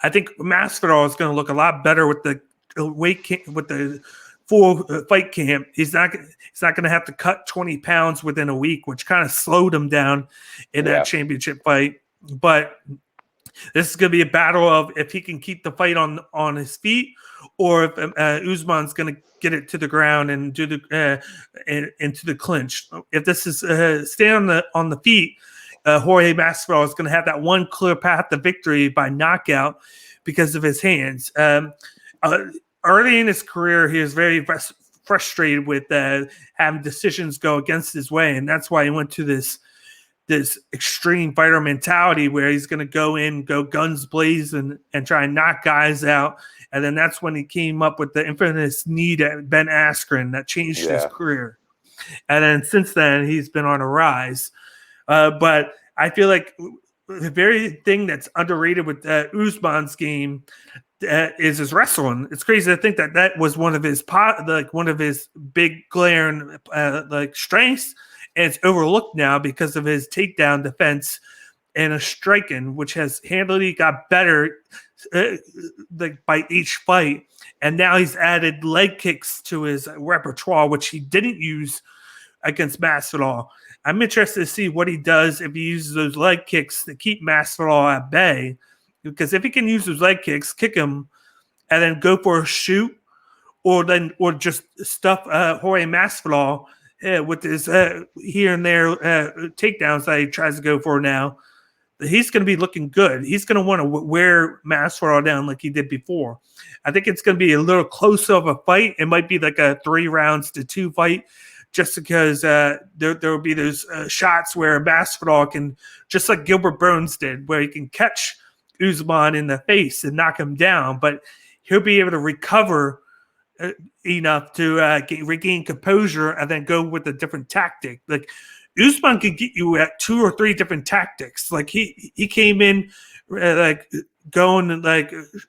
B: I think Masvidal is going to look a lot better with the with the full fight camp. He's not going to have to cut 20 pounds within a week, which kind of slowed him down in that championship fight. But this is going to be a battle of if he can keep the fight on his feet, or if Usman's going to get it to the ground and do into the clinch. If this is stay on the feet, Jorge Masvidal is going to have that one clear path to victory by knockout because of his hands. Early in his career, he was very frustrated with having decisions go against his way, and that's why he went to this extreme fighter mentality where he's going to go guns blazing and try and knock guys out. And then that's when he came up with the infamous knee to Ben Askren that changed his career. And then since then, he's been on a rise. But I feel like the very thing that's underrated with Usman's game is his wrestling. It's crazy to think that was one of his big glaring strengths, and it's overlooked now because of his takedown defense and a striking, which has handily got better by each fight. And now he's added leg kicks to his repertoire, which he didn't use against Masvidal. I'm interested to see what he does if he uses those leg kicks to keep Masvidal at bay. Because if he can use those leg kicks, kick him, and then go for a shoot, or just stuff Jorge Masvidal with his here and there takedowns that he tries to go for now, he's going to be looking good. He's going to want to wear Masvidal down like he did before. I think it's going to be a little closer of a fight. It might be like a 3-2 fight, just because there will be those shots where Masvidal can, just like Gilbert Burns did, where he can catch Usman in the face and knock him down, but he'll be able to recover enough to regain composure and then go with a different tactic. Like Usman could get you at 2 or 3 different tactics. Like he came in going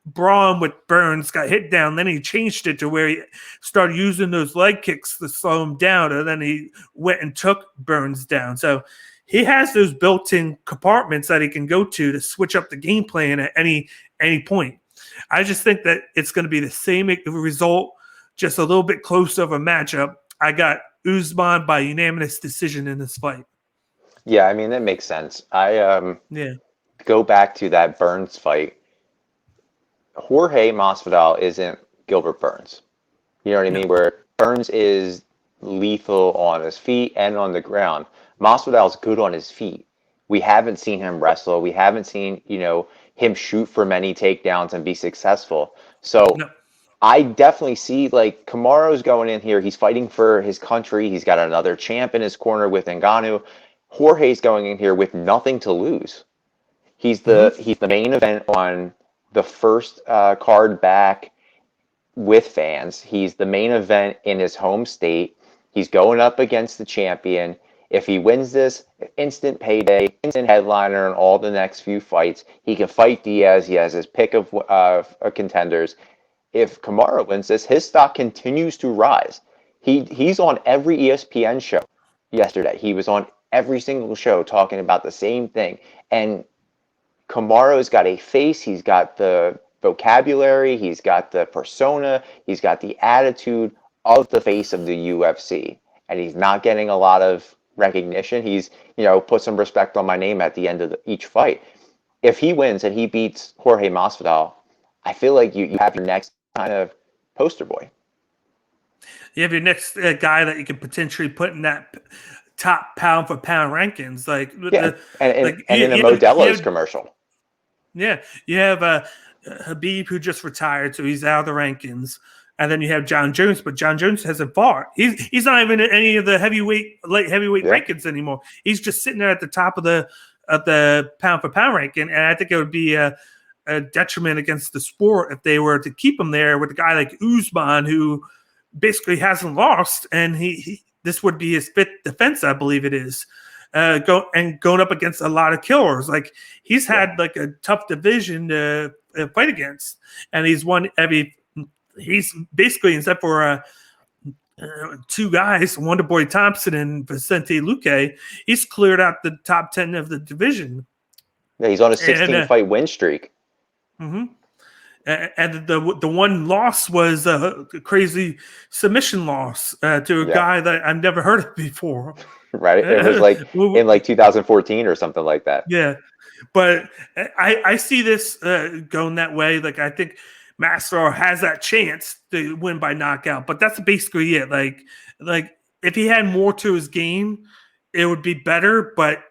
B: brawling with Burns, got hit down, then he changed it to where he started using those leg kicks to slow him down, and then he went and took Burns down. So he has those built-in compartments that he can go to switch up the game plan at any point. I just think that it's going to be the same result, just a little bit closer of a matchup. I got Usman by unanimous decision in this fight.
C: Yeah, I mean, that makes sense.
B: Yeah.
C: Go back to that Burns fight. Jorge Masvidal isn't Gilbert Burns. You know what I mean? Where Burns is lethal on his feet and on the ground. Masvidal's good on his feet. We haven't seen him wrestle. We haven't seen, him shoot for many takedowns and be successful. So
B: No.
C: I definitely see, like, Kamaru's going in here. He's fighting for his country. He's got another champ in his corner with Ngannou. Jorge's going in here with nothing to lose. He's the main event on the first card back with fans. He's the main event in his home state. He's going up against the champion. If he wins this, instant payday, instant headliner in all the next few fights. He can fight Diaz. He has his pick of contenders. If Kamaru wins this, his stock continues to rise. He's on every ESPN show yesterday. He was on every single show talking about the same thing. And Kamaru's got a face. He's got the vocabulary. He's got the persona. He's got the attitude of the face of the UFC. And he's not getting a lot of recognition. He's, put some respect on my name at the end of each fight. If he wins and he beats Jorge Masvidal, I feel like you have your next kind of poster boy.
B: You have your next guy that you could potentially put in that top pound for pound rankings.
C: In a Modelo's commercial.
B: Yeah, you have Habib, who just retired, so he's out of the rankings. And then you have John Jones, but John Jones hasn't fought. He's not even in any of the light heavyweight rankings anymore. He's just sitting there at the top of the pound for pound ranking. And I think it would be a detriment against the sport if they were to keep him there with a guy like Usman, who basically hasn't lost, and this would be his fifth defense, I believe it is. Going up against a lot of killers. Like, he's had like a tough division to fight against, and he's won every. He's basically, except for two guys, Wonderboy Thompson and Vicente Luque, he's cleared out the top 10 of the division.
C: Yeah, he's on a 16-fight win streak.
B: Mm-hmm. And the one loss was a crazy submission loss to a guy that I've never heard of before.
C: Right, it was like in like 2014 or something like that.
B: Yeah, but I see this going that way. Like, I think Masvidal has that chance to win by knockout, but that's basically it. Like if he had more to his game, it would be better. But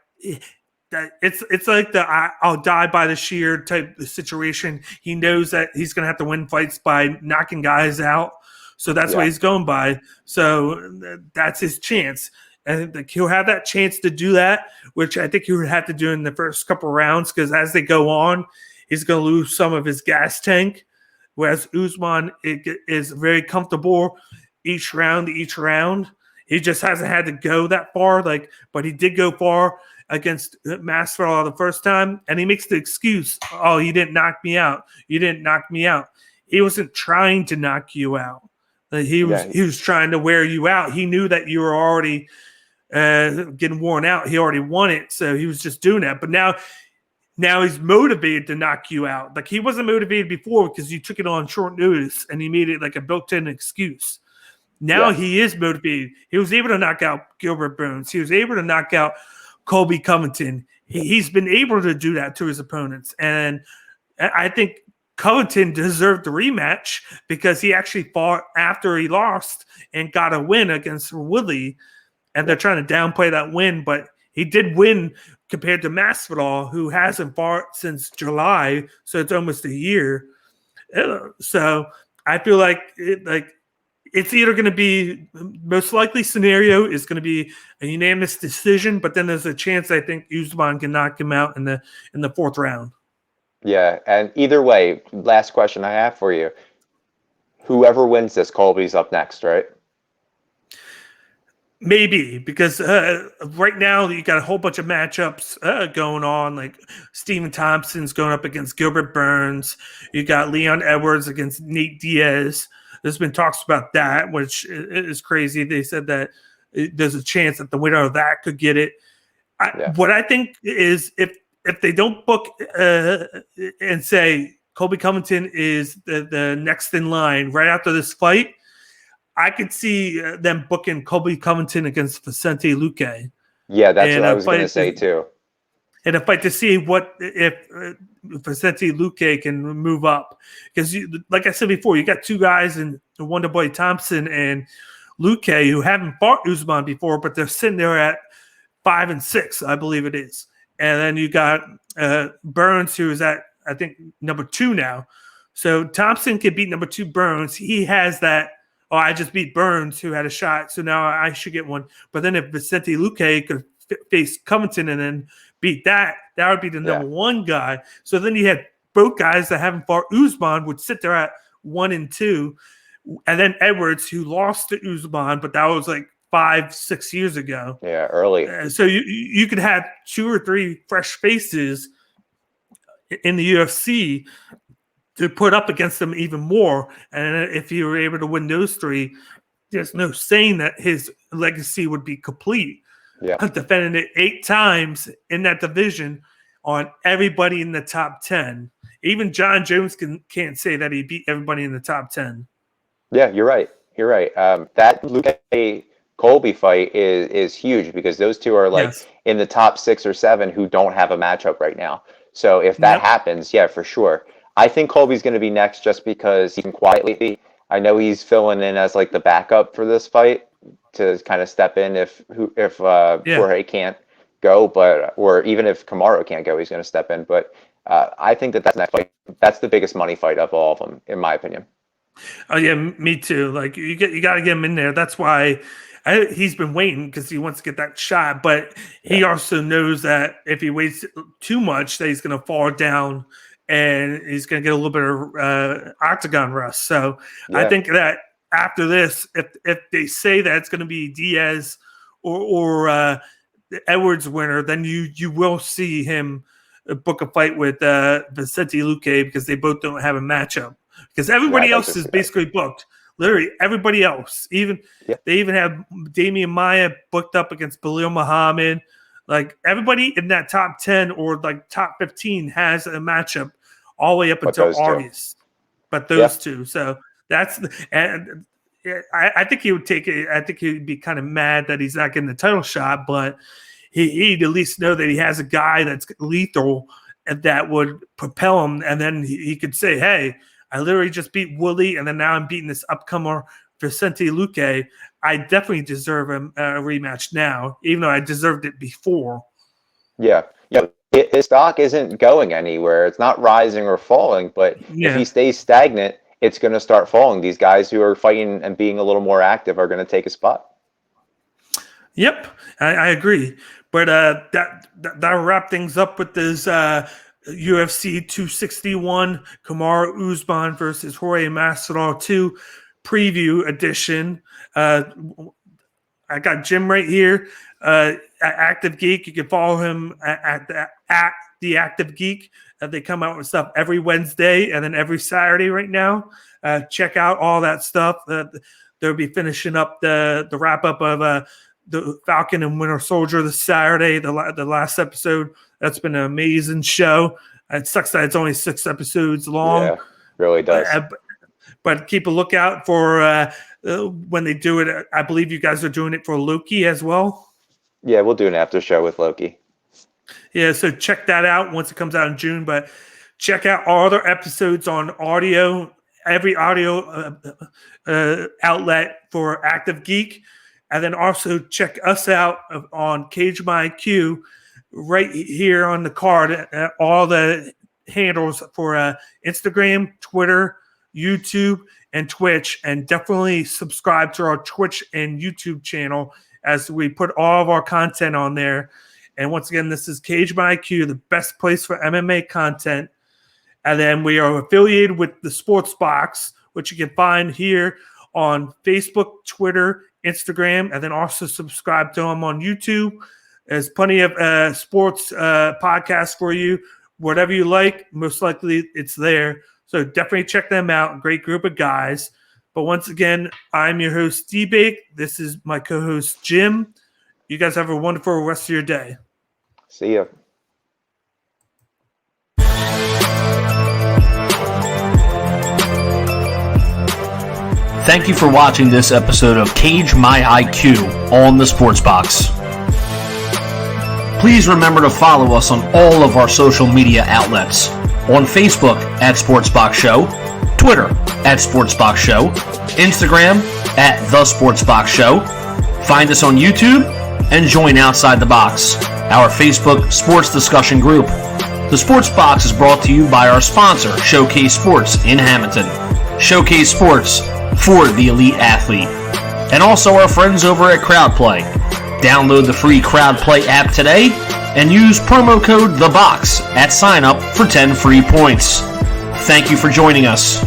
B: it's like I'll die by the sheer type of situation. He knows that he's going to have to win fights by knocking guys out, so that's what he's going by. So that's his chance. And he'll have that chance to do that, which I think he would have to do in the first couple of rounds, because as they go on, he's going to lose some of his gas tank. Whereas Usman is very comfortable each round. He just hasn't had to go that far, but he did go far against Masvidal the first time, and he makes the excuse, "Oh, you didn't knock me out. You didn't knock me out." He wasn't trying to knock you out. He was trying to wear you out. He knew that you were already getting worn out. He already won it, so he was just doing that. But now he's motivated to knock you out. Like, he wasn't motivated before because you took it on short notice and he made it like a built-in excuse. Now he is motivated. He was able to knock out Gilbert Burns. He was able to knock out Colby Covington. He's been able to do that to his opponents. And I think Covington deserved the rematch because he actually fought after he lost and got a win against Woodley. And they're trying to downplay that win, but he did win compared to Masvidal, who hasn't fought since July, so it's almost a year. So I feel like it's either going to be, most likely scenario is going to be a unanimous decision, but then there's a chance I think Usman can knock him out in the fourth round.
C: Yeah, and either way, last question I have for you: whoever wins this, Colby's up next, right?
B: Maybe, because right now you got a whole bunch of matchups going on. Like, Stephen Thompson's going up against Gilbert Burns. You got Leon Edwards against Nate Diaz. There's been talks about that, which is crazy. They said that there's a chance that the winner of that could get it. What I think is if they don't book and say Colby Covington is the next in line right after this fight, I could see them booking Colby Covington against Vicente Luque.
C: Yeah, that's what I was going to say too.
B: In a fight to see what if Vicente Luque can move up, because like I said before, you got two guys in Wonderboy Thompson and Luque who haven't fought Usman before, but they're sitting there at 5 and 6, I believe it is. And then you got Burns, who is at, I think, number 2 now. So Thompson can beat number 2 Burns. He has that, oh, I just beat Burns, who had a shot, so now I should get one. But then if Vicente Luque could face Covington and then beat that would be the number 1 guy. So then you had both guys that haven't fought Usman would sit there at 1 and 2. And then Edwards, who lost to Usman, but that was like 5-6 years ago.
C: Yeah, early.
B: So you could have 2 or 3 fresh faces in the UFC to put up against them even more. And if you were able to win those 3, there's no saying that his legacy would be complete.
C: Yeah,
B: defending it 8 times in that division on everybody in the top 10. Even John Jones can't say that he beat everybody in the top 10.
C: Yeah, you're right. You're right. That Luque Colby fight is huge because those two are like in the top 6 or 7 who don't have a matchup right now. So if that happens, yeah, for sure. I think Colby's going to be next just because he can quietly. I know he's filling in as like the backup for this fight to kind of step in if Jorge can't go, or even if Kamaru can't go, he's going to step in. But I think that's the next fight. That's the biggest money fight of all of them, in my opinion.
B: Oh yeah, me too. Like you got to get him in there. That's why he's been waiting, because he wants to get that shot. But he also knows that if he waits too much, that he's going to fall down and he's going to get a little bit of octagon rust. So I think that after this, if they say that it's going to be Diaz or the Edwards winner, then you will see him book a fight with Vicente Luque, because they both don't have a matchup. Because everybody else is basically booked. Literally everybody else. They even have Damian Maia booked up against Belal Muhammad. Like everybody in that top 10 or like top 15 has a matchup all the way up until August. But those two. So that's and I think he would take it. I think he would be kind of mad that he's not getting the title shot, but he'd at least know that he has a guy that's lethal and that would propel him, and then he could say, hey, I literally just beat Woolley, and then now I'm beating this upcomer Vicente Luque. I definitely deserve a rematch now, even though I deserved it before.
C: Yeah. His stock isn't going anywhere. It's not rising or falling, but if he stays stagnant, it's going to start falling. These guys who are fighting and being a little more active are going to take a spot.
B: Yep, I agree. But that'll wrap things up with this UFC 261 Kamaru Usman versus Jorge Masvidal 2 preview edition. I got Jim right here at Active Geek. You can follow him at the Active Geek. They come out with stuff every Wednesday and then every Saturday right now. Check out all that stuff. They'll be finishing up the wrap up of the Falcon and Winter Soldier this Saturday, the last episode. That's been an amazing show. It sucks that it's only 6 episodes long.
C: Yeah, really does.
B: But keep a lookout for when they do it. I believe you guys are doing it for Loki as well. Yeah,
C: we'll do an after show with Loki.
B: Yeah, so check that out once it comes out in June. But check out all other episodes on audio, every audio outlet for Active Geek. And then also check us out on Cage My IQ right here on the card. All the handles for Instagram, Twitter, YouTube, and Twitch. And definitely subscribe to our Twitch and YouTube channel as we put all of our content on there. And once again, this is Cage My IQ, the best place for MMA content. And then we are affiliated with the Sports Box, which you can find here on Facebook, Twitter, Instagram, and then also subscribe to them on YouTube. There's plenty of sports podcasts for you. Whatever you like, most likely it's there. So definitely check them out. Great group of guys. But once again, I'm your host, D-Bake. This is my co-host, Jim. You guys have a wonderful rest of your day.
C: See ya.
A: Thank you for watching this episode of Cage My IQ on the Sports Box. Please remember to follow us on all of our social media outlets. On Facebook at Sportsbox Show, Twitter at Sportsbox Show, Instagram at The Sportsbox Show. Find us on YouTube and join Outside the Box, our Facebook sports discussion group. The Sports Box is brought to you by our sponsor, Showcase Sports in Hamilton. Showcase Sports for the elite athlete. And also our friends over at CrowdPlay. Download the free CrowdPlay app today and use promo code THEBOX at sign up for 10 free points. Thank you for joining us.